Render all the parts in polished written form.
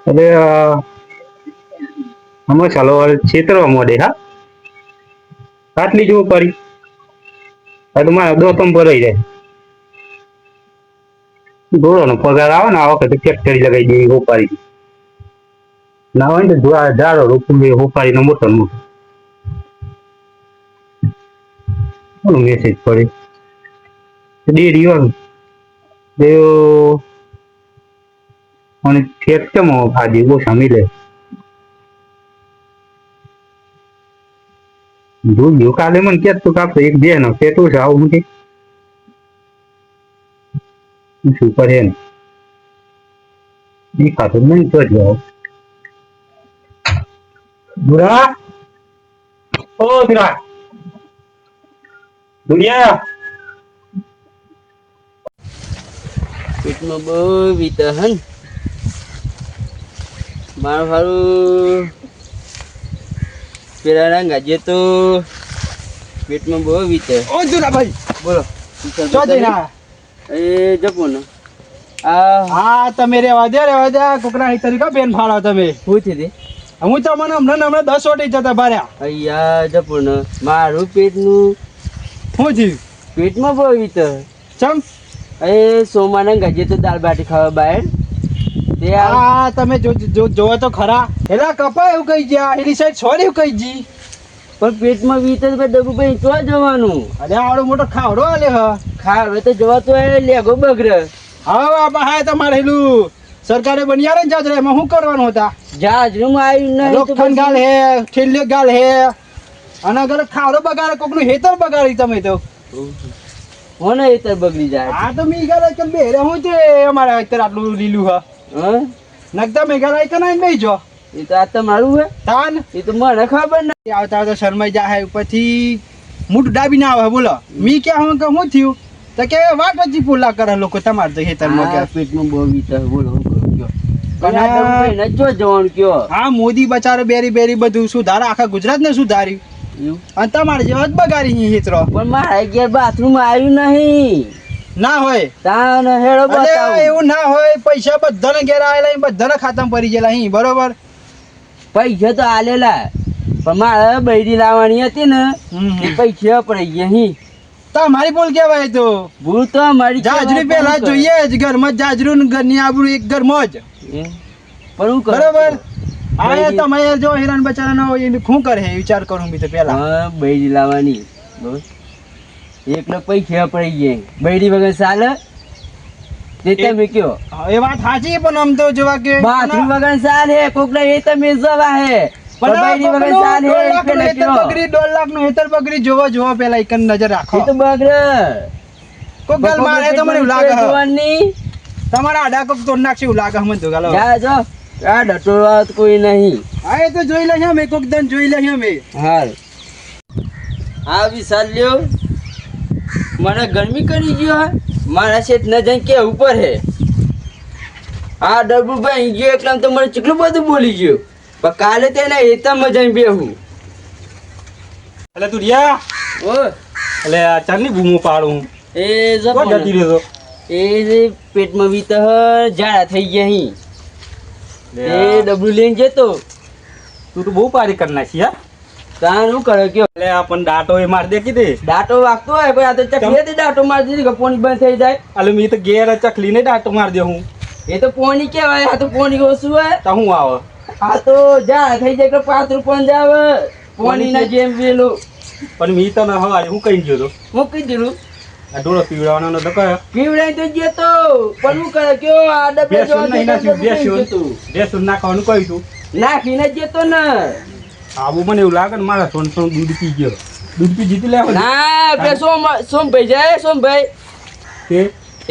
એટલે અમે ચાલો છેતરવા મોડે હા આટલી જ પડી તો મારા દોતમ ભરાઈ જાય ઢોરોનો પગાર આવે ને આ વખતે ફેક્ટરી લગાવી દેવી હોપારી ના હોય ને ઝાડો રોપવું હોપારીનો મોટો મોટો મેસેજ પડે ડેરી વાળું અને ફેટ કેમ આજે ઓછા મિલે જોયું કાલે મને ક્યાં તું કાપતો એક બે નો ફેટ ઓછા આવું શું કરે ને દેખાતું નહીં તો જ બુરા ઓ બુરા દુનિયા પેટમાં બહુ વીતા હન મારું સારું પેલા રાંગા તો પેટમાં બહુ વીતે ઓ દુરા ભાઈ બોલો ચો જઈને એ જપો ને હા તમે રેવા દે કોકના તરીકા બેન ફાળો તમે પૂછી દે હું તો મને હમણાં 10 ઓટી જતા બાર્યા અહીંયા જપો ને મારું પેટનું હું થયું પેટમાં બહુ વીતે ચમ એ સોમાના ગાજે તો દાળ બાટી ખાવા બહાર તે હા તમે જોવો તો ખરા એલા કપા એવું કહી ગયા એની સાઈડ સોરી એવું કહી જી પણ પેટમાં વીતે ડબુભાઈ તો જવાનું અરે આવડો મોટો ખાવડો આલે હ ખાવે તો જવાતું હોય લેગો બગડે હા બાપા હા તમારે એલું સરકારે બનિયારે ને જાજરે એમાં શું કરવાનું હતા જાજરૂમાં આવ્યું નહીં તો લોખંડ ગાલ હે ખેલ્ય ગાલ હે અને અગર ખાવડો બગાડે કોકનું હેતર બગાડી તમે તો હોને એ તો બગડી જાય હા તો મેઘાલય કે બે હું તે અમારા અત્યારે આટલું લીલું હ હા નકદા મેઘાલય કે નહીં નહીં જો એ તો આ તમારું હે તાન એ તો મને ખબર નહીં આવતા આવતા શરમાઈ જાય ઉપરથી મૂઠ ડાબી ના આવે બોલો મી ક્યાં હું કે શું થયું તો કે વાટ વચ્ચી પુલ્લા કરે લોકો તમારે તો ખેતરમાં કે પેટમાં બહુ વીતા બોલો પણ નચો જવાનું કયો હા મોદી બચારો બેરી બેરી બધું સુધારા આખા ગુજરાત ને સુધાર્યું એવું અને તમારે જેવા જ બગાડી હિત્રો પણ મારા ઘેર બાથરૂમ આવ્યું નહીં ના હોય તાન હેડો અરે બતાવું એવું ના હોય પૈસા બધાને ઘેર આવેલા બધાને ખાતામાં પડી ગયેલા અહીં બરોબર પૈસા તો આલેલા પણ મારે બૈરી લાવવાની હતી ને એ પૈસા પડી ગયા અહીં તમારી બોલ કેવાય તો ભૂલ તો મારી જાજરી પેલા જોઈએ જ ઘરમાં જાજરું ને ઘરની આબરૂ એક ઘરમાં જ પણ હું કરું બરોબર આ તમે જો હિરણ બચારા ના હોય એને શું કરે વિચાર કરું બી તો પેલા હા બૈરી લાવવાની બસ એકલો પૈસા પડી ગયા બૈરી વગર ચાલે તે તમે કયો એ વાત સાચી પણ આમ તો જોવા કે બાથરૂમ વગર ચાલે કોકને એ તમે જવા હે પણ બૈરી વગર ચાલે પેલા કયો 2 લાખ નું હેતર બકરી જોવો પેલા એક નજર રાખો એ તો બગડે કોક ગલ મારે તો મને એવું લાગે જોવાની તમારા આડા કોક તોડ નાખશે એવું લાગે મને તો ગાલો જા જો આ ડટોળવા કોઈ નહીં હા એ તો જોઈ લે અમે કોક દન જોઈ લે અમે હાલ આ વિશાલ લ્યો મને ગરમી કરી ગયો મારા શેઠ ન જઈને કે ઉપર હે આ ડબુભાઈ ગયો એકલા તો મને કેટલું બધું બોલી ગયો પણ કાલે તેને એતા મજા બેહું એટલે તું રિયા ઓ એટલે આ ચારની બૂમો પાડું એ કોણ જતી રહ્યો એ જે પેટમાં વીતર ઝાડા થઈ ગયા અહીં એ ડબલું લઈને જતો તું તો બહુ પારી કરી નાખી હા તાન શું કરે કયો એટલે આપણ દાટો એ માર દે કીધે દાંટો વાગતો હોય પણ આ તો ચકલીથી દાંટો મારી દીધી કે પોણી બંધ થઈ જાય એટલે મેં તો ઘેર ચકલીને દાટો માર દે હું એ તો પોણી કેવાય આ તો પોણી ઓછું હોય તો હું આવે આ તો જા થઈ જાય કે 5 રૂપિયા જ આવે પોણી ના જેમ વેલું પણ મેં તો ના હવારે હું કઈ ગયો તો મૂકી દીધું આ ડોળો પીવડાવવાનો તો કયો પીવડાઈ તો ગયો તો પણ હું કરે કયો આ ડબ્બે બેસું નહીં નાખ્યું બેસું નાખવાનું કહ્યું તું નાખીને જ જતો ને આવું મને એવું લાગે ને મારા સોન દૂધ પી ગયો દૂધ પી જીતી લેવા ના બે સોમભાઈ જાય સોમભાઈ કે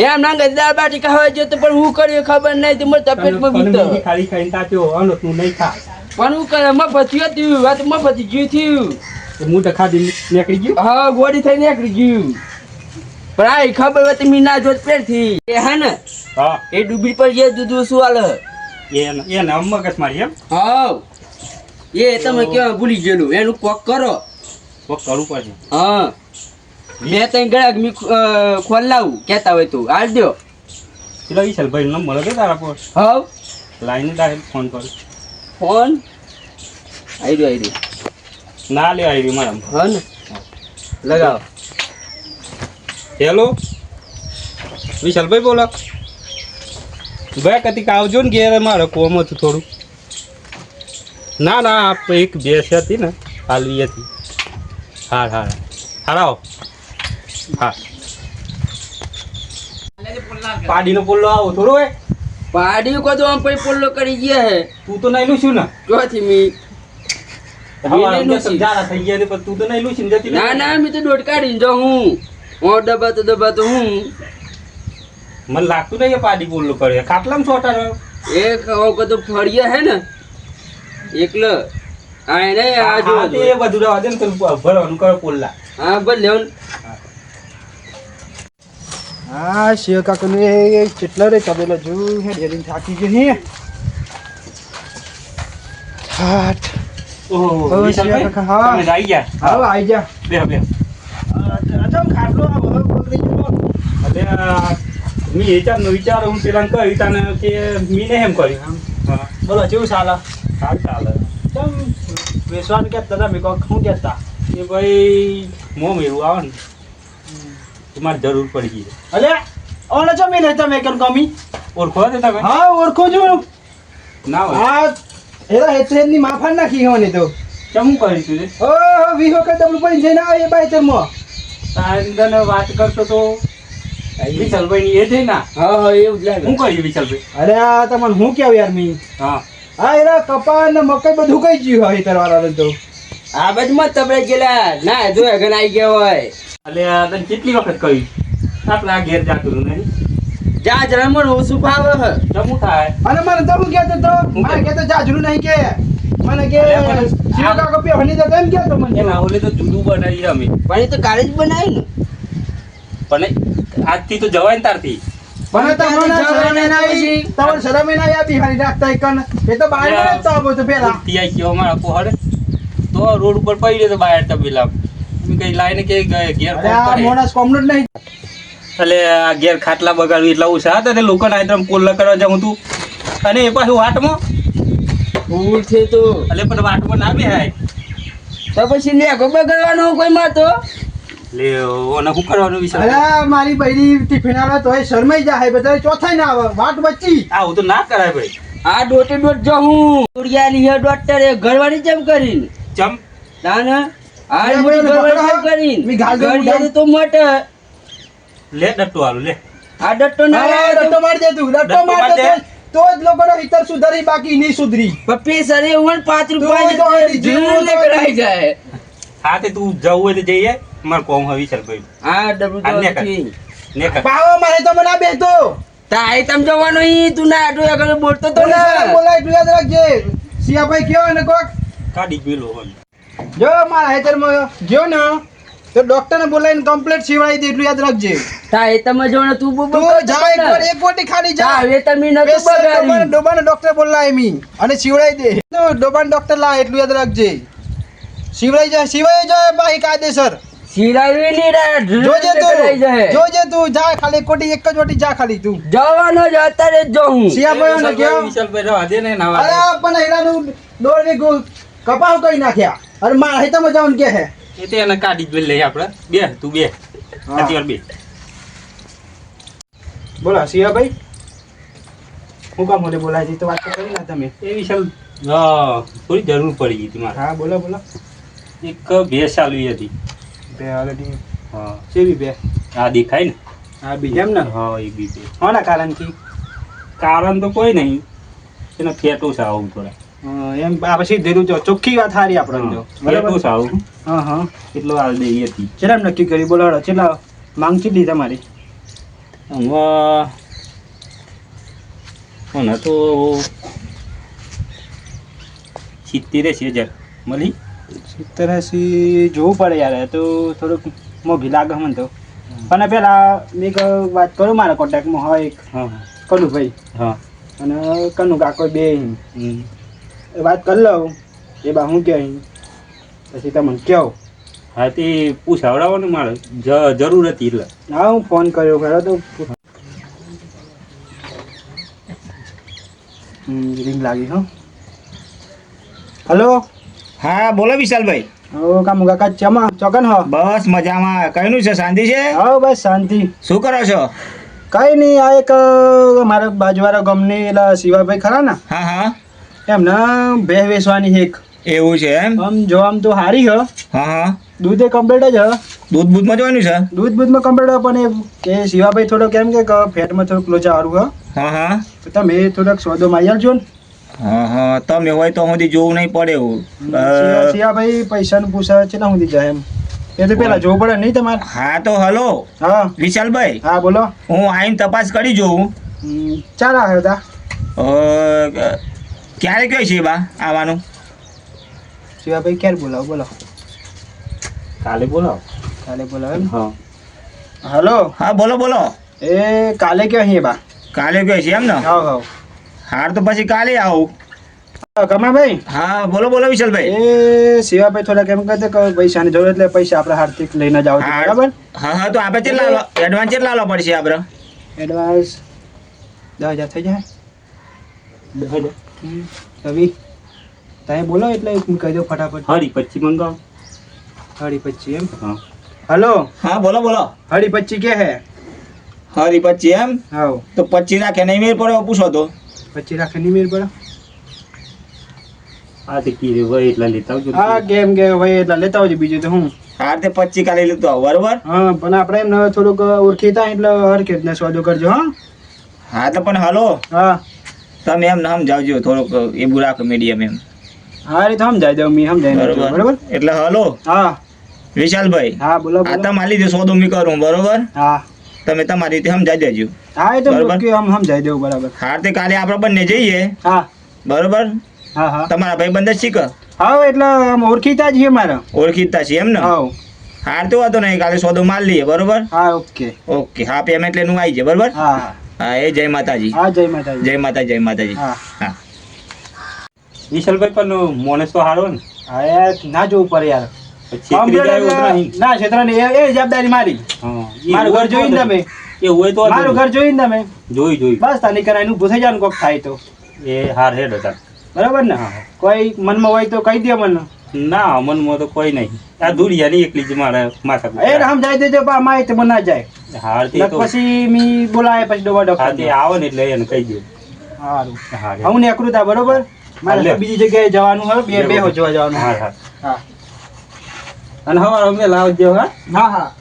એમ ના ગઈ દાળ બાટી ખાવા ગયો તો પણ હું કર્યું ખબર નહીં તો મને તપેટમાં બીતો ખાલી ખાઈને તાત્યો આનો તું નહીં ખા પણ હું કરે મફત થયું વાત મફત જીવ થયું હું તો ખાધી નીકળી ગયું હા ગોળી થઈ નીકળી ગયું પણ આ ખબર હોય તો મી ના જોત પેરથી એ હે ને હા એ ડૂબી પર જે દૂધ શું હાલે એને મગજ મારી એમ હા એ તમે કેવા ભૂલી ગયેલું એનું કોક કરો કોક કરવું પડશે હા મેં તઈ ગળા મી ખોલ લાવું કહેતા હોય તો હાલ દો પેલો વિશાલ ભાઈ નંબર હતો તારા પર હવ લાઈને ડાયરેક્ટ ફોન કર. ફોન આવી રહ્યો ના લે આવી રહ્યું મારા. હા ને લગાવો. હેલો વિશાલભાઈ બોલો. ભાઈ કતિક આવજો ને ઘેર, મારે કોમ હતું થોડું. ના ના આપ એક ભેંસ હતી ને હાલવી હતી. હા હા હા આવો. હા પાડીનો પોલ્લો આવો થોડો હોય. પાડી કો તો આમ પછી પોલ્લો કરી ગયા હે. તું તો નહીં લૂછ્યું ને. જોથી મી જાડા થઈ ગયા ને પણ તું તો નહીં લૂછીને જતી રહી. ના ના મી તો દોડ કાઢીને જો હું દબાતો હું મને લાગતું નહીં કે પાડી પોલ્લો કરે. ખાટલામાં છોટા રહ્યો. એક તો ફળિયા હે ને એકલો આ એને આ જો હા, તે બધું રહેવા દે ને પેલું ભરવાનું કરો પોલ્લા. હા બસ લેવન હા શિવ કાકાનું એ કેટલા રે તબેલો જો હે ડેરીને થાકી ગયો હે હાટ ઓહો વિશાલભાઈ, કાકા, હા. તમે આવી ગયા. આવો આવી જા બે બે. અચમ ખાટલો આવો પકડી ગયો એટલે મેં વિચાર હું પેલા કહ્યું તને કે મીને એમ કર્યું. હા બોલો કેવું ચાલે સારું ચાલે. ચમ વેસવાનું કેતા તમે કોક શું કેતા એ ભાઈ મોં મેળવું આવે ને તમારે જરૂર પડી ગઈ. અલે ઓને ચમ એને તમે કેમ કમી ઓળખો છો તમે? હા ઓળખો છું ના હોય. આ એરા હેતરેની માફાન નાખી હોને તો કેમ હું કરીશું રે? ઓહો વિહો કે તમને પડી જઈને આવે બાઈ તરમાં તારે વાત કરતો તો વિશાલભાઈ ની એ છે ને. હા હા એવું જ લાગે હું કહ્યું વિશાલભાઈ? અરે આ તમને હું કેવું યાર મી હા હા એરા કપા ને મકઈ બધું કઈ ગયું હોય તરવાળા તો આ બાજુમાં તબડે ગયેલા ના જો ઘણ આવી ગયા હોય એટલે તને કેટલી વખત કહ્યું આપણે આ ઘેર જાતું નહીં. જા જરા મને ઓછું ભાવે હે જમું થાય. અને મને તો હું કહેતો તો મારે કહેતો જાજરું નહીં કે મને કે અરે મને શિવ કાકો પે હની તો એમ કહેતો મને એના ઓલે તો જુદું બનાવીએ અમે. પણ એ તો કાલે જ બનાવી ને પણ આજથી તો જવાય ને તારથી. મને તો મને જવાના શરમે ના આવી પછી. તમારે શરમે ના આવી બિહારી રાખતા એકન એ તો બહાર જ તો આવો તો પેલા ત્યાં ગયો અમારા પોહડે તો રોડ ઉપર પડી રહ્યો તો બહાર તબેલા. મેં કઈ લાઈને કે ઘેર અરે આ ફોન કરે. મોણસ કોમનો જ નહીં એટલે આ ઘેર ખાટલા બગાડવી એટલે ઓછા હતા તે લોકોને આઈટમ પોલ્લા કરવા જાઉં તું અને એ પાછું વાટમાં ભૂલ છે તો એટલે પણ વાટમાં ના બેહાય. તો પછી લેખો બગડવાનો કોઈ માં તો એટલે ઓને શું કરવાનું વિચાર? અરે મારી બૈરી ટિફિન આવે તો એ શરમાઈ જાય બધા ચોથાઈ ના આવે વાટ બચી આવું તો ના કરાય ભાઈ. આ દોટે દોટ જો હું ઉડિયાની હે ડોક્ટરે ઘરવાળી જેમ કરીને ચમ ના આ અરે મોટી ભાઈ, ઘરવાળી જેમ પકડો. કરીને મી ઘાલ દઉં, ઘરવાળી તો મોટે લે ડટ્ટો આલું લે. આ ડટ્ટો ના અરે આવે ડટ્ટો મારી દે તું ડટ્ટો ડટ્ટો મારી મારી દે તો જ લોકોનો હિતર સુધરી બાકી નહીં સુધરી પપ્પી સરે ઓન 5 તો રૂપિયા તો જીવન લે કરાઈ જાય હા તે તું જવું હોય તો જઈએ. મારે કોમ હવે વિચાર ભાઈ આ ડબલ આ ને કર. નથી ને કર. પાવો મારે તો મને બેતો તાઈ તમ જવાનો ઈ તું ના આટો આગળ બોલતો તો ને બોલાય તું યાદ રાખજે સિયાભાઈ કયો અને કોક કાઢી જ મેલો હોય. જો મારા હેતરમાં ગયો ને તો ડોક્ટરને બોલાવીને કમ્પ્લીટ સિવાડી દે એટલું યાદ રાખજે તાઈ તમે જવાનો તું બબો તું જા એકવાર એક બોટી ખાલી જા હવે તમે નતું બગાડી ડોબાને ડોક્ટર બોલાય મી અને સિવડાઈ દે તો ડોબાને ડોક્ટર લાય એટલું યાદ રાખજે સિવાય જાય ભાઈ કાયદેસર સિરાવી ની રે જોજે કરાઈ તું જાય જોજે તું જા ખાલી એક કોટી એક જ વટી જા ખાલી તું જવાનો જ અત્યારે જ જો હું સિયાભાઈ ને કયો વિશાલભાઈ રહેવા દે ને ના અરે વાગે. પણ હીરાનું દોડની કપાવ કરી નાખ્યા અરે મારા હિતામાં જવાનું કે હે એ તો એને કાઢી જ લઈએ આપણે. બે તું બે અત્યારે બે. બોલો સિયાભાઈ હું કામ મને બોલાય છે તો વાત તો કરી ના તમે એ વિશાલ હા થોડી જરૂર પડી ગઈ હતી મારે. હા બોલો બોલો એક ભેંસ ચાલવી હતી. બે ઓલરેડી હા સેવી બે આ દેખાય ને. હા બીજા એમ ને હા એ બી બે. કોના કારણથી કારણ તો કોઈ નહીં એના ફેટો છે આવું થોડા. એમ આ પછી ધીરું જો ચોખ્ખી વાત હારી આપણે તો ફેટો બરાબર છે આવું હા હા એટલો હાલ દઈ હતી. ચેલા નક્કી કરી બોલો હળો ચેલા માંગ ચીલી તમારી હમણાં મને તો 70,000 મળી. 70 જોવું પડે યાર એ તો થોડુંક મોઘી લાગે મને તો પણ પેલા મેં એક વાત કરું મારા કોન્ટેક્ટમાં હોય એક હા કનું ભાઈ હા અને કનું કાકો બે હમ. એ વાત કરી લઉં એ બા હું કહે પછી તમને કહો હા તે પૂછાવડાવો ને મારે જરૂર હતી એટલે. હા હું ફોન કર્યો ખરો તો રિંગ લાગી હો. હલો. હા બોલો વિશાલભાઈ. ઓ કામ કાકા ચમા ચોકન હો. બસ મજામાં. કઈનું છે? શાંતિ છે? હા બસ શાંતિ. શું કરો છો? કઈ નહીં, આ એક મારા બાજુવાળા ગામની એલા શિવાભાઈ ખરા ને, હા હા એમને ભેહ વેચવાની છે એક. એવું છે એમ? આમ જો આમ તો હારી હ, હા હા દૂધે કમ્પ્લીટ જ હ, દૂધ બૂધમાં જોવાનું છે? દૂધમાં કમ્પ્લીટ હ, પણ એ કે શિવાભાઈ થોડો કેમ કે ફેટમાં થોડુંક લોચા હારું હ, હા હા તો તમે થોડોક સોદો મારી આલજો ને. હા હા તમે હોય તો સુધી જોવું નહીં પડે એવું. શિવાભાઈ પૈસાનું પૂછે છે ને સુધી જાય એમ, એ તો પેલા જોવું પડે નહીં તમારે. હા તો હલો હા વિશાલભાઈ, હા બોલો. હું આઈને તપાસ કરી જોઉં. ચાલ આવ્યો તા. ક્યારે કયો છે બા આવવાનું? શિવાભાઈ ક્યારે બોલાવો બોલો. કાલે બોલાવો. કાલે બોલાવો એમ. હા હલો. હા બોલો બોલો. એ કાલે કયો અહીં બા. કાલે કયો છે એમ ને? હાવ હાવ. હાર તો પછી કાલે આવું. કમાભાઈ. હા બોલો બોલો વિશાલભાઈ. એ શિવાભાઈ થોડા કેમ કહેતા કે પૈસાની જરૂર એટલે પૈસા આપણે હાર્દિક લઈને જાવ છો, બરાબર? હા હા તો આપણે કેટલા એડવાન્સ કેટલા લાવવા પડશે આપણે? એડવાન્સ 10,000 થઈ જાય. રવિ તમે બોલો એટલે હું કહી દઉં ફટાફટ. હરી પછી મંગાવો. 25 એમ. હા હલો. હા બોલો બોલો. 25 કે હે? હરી 25 એમ? હાવ. તો 25 રાખે નહીં મેળ પડે પૂછો તો. 25 રાખે નહીં મેળ પડે. આ તે કીધું હોય એટલા લેતા આવજો. હા કેમ કે ભાઈ એટલા લેતા આવજો, બીજું તો હું. હાર તે 25 કાલે લેતો આવો બરોબર. હા પણ આપણે એમને થોડુંક ઓળખીતા એટલે હરખેત ને સોદો કરજો. હા હા તો પણ હલો હા તમે એમ સમજાવજો થોડુંક એવું રાખો મીડિયમ એમ. હા એ તો સમજાઈ દઉં, મેં સમજાઈ દઉં, બરોબર બરોબર. એટલે હલો હા વિશાલભાઈ, હા બોલો આ બોલો. તમારી રીતે સોદો મી કરું બરોબર. હા તમે તમારી રીતે સમજાવી દેજો. હા એ તો બરોબર. મૂકી આમ સમજાઈ દઉં, બરાબર. હાર તે કાલે આપણે બંને જઈએ હા બરોબર. હા હા તમારા ભાઈ બંધ શીખ હા એટલે આમ ઓળખીતા જ છે મારા. ઓળખીતા છે એમ ને? હા હાર તો વાંધો નહીં, કાલે સોદો માર લઈએ બરોબર. હા ઓકે. ઓકે હા પેમેન્ટ લઈને હું આવી જાય બરોબર. હા હા હા એ જય માતાજી. હા જય માતાજી. જય માતાજી જય માતાજી. હા હા વિશાલભાઈ પણ મોણસ તો હારો ને. હા યાર ના જોવું પડે યાર. છેતરી જાય એવું તો નહીં. ના છેતરાની એ જવાબદારી મારી. હા મારું ઘર જોઈને તમે, એ હોય તો મારું ઘર જોઈને તમે જોઈ બસ તાની કરાઈને ઊભું થઈ જવાનું કોક થાય તો, એ હાર હેડ હતા. બરાબર ને? હા. કોઈ મનમાં હોય તો કહી દે મને. ના મનમાં તો કોઈ નહીં. આ દુરિયાની એકલી જ મારે માથા એ સમજાઈ દેજો પણ આમાં તો ના જાય. હાર તે તો પછી મી બોલાય પછી ડોબા હા તે ડોક્ટર. આવે ને એટલે એને કહી દઉં. સારું. હા હું નેકરું તા, બરોબર. મારે લે. તો બીજી જગ્યાએ જવાનું હોય, બે જોવા જવાનું. હા હા હા અને હવે અમે લાવજો. હા હા હા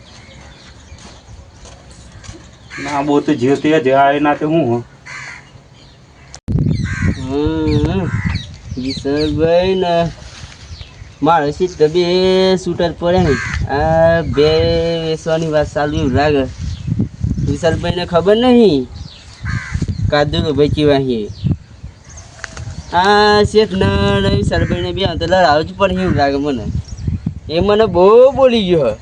ના બહુ તો જીવતી જાય ના તે હું વિશાલભાઈ ને મારે સીટ તો બે શૂટર પડે ને, આ બે વેચવાની વાત ચાલુ એવું લાગે. વિશાલભાઈને ખબર નહીં કાદુ ભાઈ કેવા છે. આ શેઠ ને વિશાલભાઈને બે તો લડાવ જ પડે એવું લાગે મને. એ મને બહુ બોલી ગયો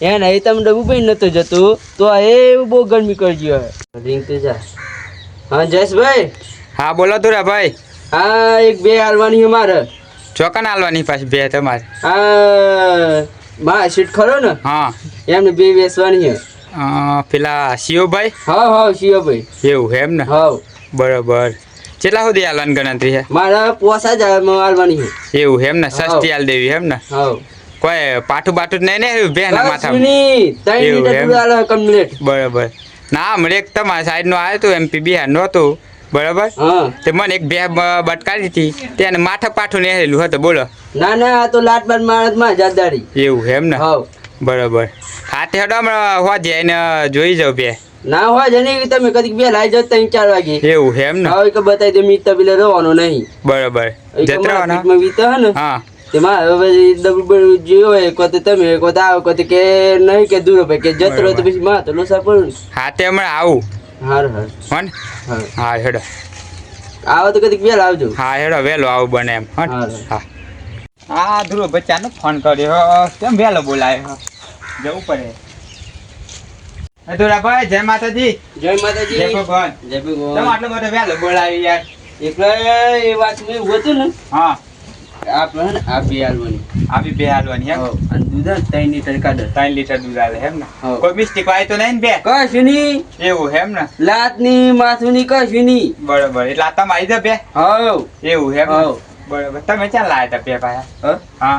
હે નહીં તમે ડબુભાઈ નતો જતો તો આ એવું બહુ ગરમી કરી ગયો હે. રિંગ તો જા. હા જયેશભાઈ. હા બોલો ભાઈ. હા એક બે હાલવાની છે મારે. ચોકન આલવાની પાછી બે તમારે? હા મા સીટ ખરો ને, હા એમને બે બેસવાની છે. પેલા શિવભાઈ? હા હા શિવભાઈ. એવું એમ ને? હા બરોબર. કેટલા સુધી આલવાની ગણતરી છે? મારા 5000 હાલવાની છે. એવું એમ ને? સસ્તી આલ દેવી એમ ને? હા કોઈ પાઠું બાઠું નહીં ને બે ને માથા? 3 લીટર દૂધ આલે કમ્પ્લીટ. બરોબર. ના હમણાં એક તમારા સાઈડ નો આવ્યો હતો MP બિહાર નો હતું બરોબર. હા તે મને એક બે બટકારી હતી તેને માથા પાઠું નહેરેલું હતું. બોલો. ના ના આ તો લાટ બાદ માણસ માં જાદારી. એવું એમ ને? હા બરોબર. હા તે હડો હમણાં હોવા જઈને જોઈ જાવ બે. ના હોય જને તમે કદી બે લાઈ જાવ 3-4 વાગે. એવું એમ ને? હા કે બતાવી દે મીત પેલે રહેવાનો નહીં. બરોબર. જત્રાવાના? માં વીતો હે ને હા તેમાં હવે ડબલ જોયો હોય કોતે તમે કોતે આવો કોતે કે નહીં કે દૂર ભાઈ કે જતો તો પછી માં તો લોસા પડું. હા તે હમણાં આવું હાર હાર હોન. હા હા હેડો. આવો તો કદી વેલ આવજો. હા હેડો વહેલો આવું બને એમ હોન. હા. હા હા ધ્રુવ બચ્ચાનો ફોન કર્યો કેમ વહેલો બોલાયો? જવું પડે. ધુરાભાઈ જય માતાજી. જય માતાજી. જય ભગવાન. જય તમે ભગવાન. આટલો બધો વહેલો બોલાવી યાર. એટલે એ વાત મેં એવું હતું ને હા આપણે હે ને આ બે હાલવાની આ બી બે હાલવાની એમ હવ. અને દૂધ હે ને 3 લીટર કાઢે 3 લીટર દૂધ આલે એમ ને હવ. કોઈ મિસ્ટેક વાય તો નહીં ને બે કશું નહીં, એવું એમ ને લાતની માથુની કશું નહીં. બરોબર એટલે આ તમે આવી જાવ બે હવ એવું એમ ને હવ. બરોબર તમે ક્યાં લાયા હતા બે ભાઈ હ? હા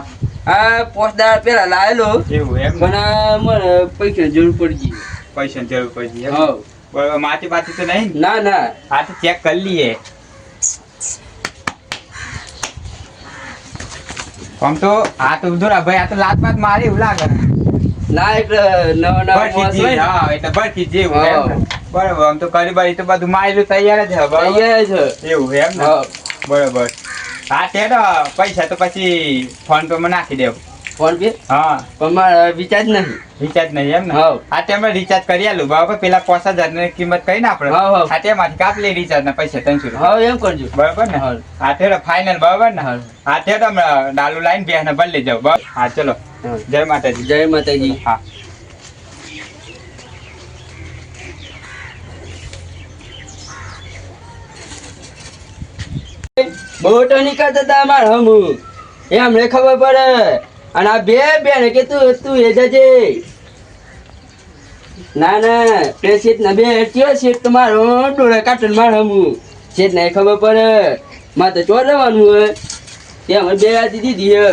આ 5 દાડા પહેલા લાયેલો એવું એમ ને પણ આ મને પૈસા જરૂર પડી ગઈ. પૈસાની જરૂર પડી એમ હવ. બરોબર માટી પાટી તો નહીં ને? ના ના હા તો ચેક કરી લઈએ આમ તો આ તો ઉધોરા ભાઈ આ તો લાત બાત મારી એવું લાગે ના એટલે નવા નવા ભરખી માણસ જેવી, હોય ને, હા એટલે ભરખી જેવું હા. એમ ને. બરોબર આમ તો કરી બારી તો બધું મારેલું તૈયાર જ છે બરોબર તૈયાર છે. એવું એમ ને હવ. બરોબર હા તેડો પૈસા તો પછી ફોન પે માં નાખી દેવું ફોન પે હા પણ મારે રિચાર્જ નહીં. રિચાર્જ નહીં એમ ને હવ. આ તેમ રિચાર્જ કરી આલું બરાબર પેલા 5000 ની કિંમત કઈ ને આપણે હવ, હવ. આ તેમાંથી કાપલી રિચાર્જ ના પૈસા 300 રૂપિયા હા એમ કરજો. બરાબર ને હવ. આ તેડો ફાઇનલ બરાબર ને હા. આ તેડો હમણાં ડાલુ લાઈન બે ને બદલી જાવ બસ હા ચલો હા. જય માતાજી જય માતાજી. હા બોટો નીકળતા હતા માર હમુ એમને ખબર પડે અને આ બે બેન કે તું એ જજે. ના ના તે શેઠ ના બે કયો શેઠ તમારો ડોળા કાઢો માર હમુ શેઠ ને ખબર પડે મારે તો ચોર રહેવાનું હોય તે અમે બે આ દીધી હે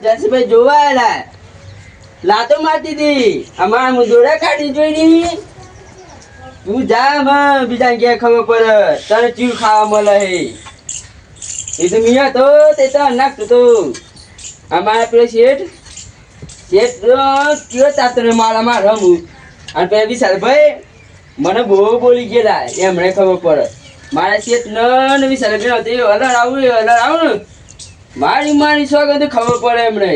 જસીભાઈ જોવા આયેલા લાતો મારતી હતી અમારા હું દોડા કાઢી જોઈ ની તું જા બીજા ક્યાં ખબર પડે તને ચીવ ખાવા મળે હે એ તો મિયા તો તે તો નાખતો તો અમારા પેલો શેઠ કયો તાતરે મારા રમું અને પેલા વિશાલ ભાઈ મને બહુ બોલી ગયેલા એમણે ખબર પડે મારા શેઠ ન વિશાલ ગયો તો અલર આવું ને મારી સોગંદ ખબર પડે એમણે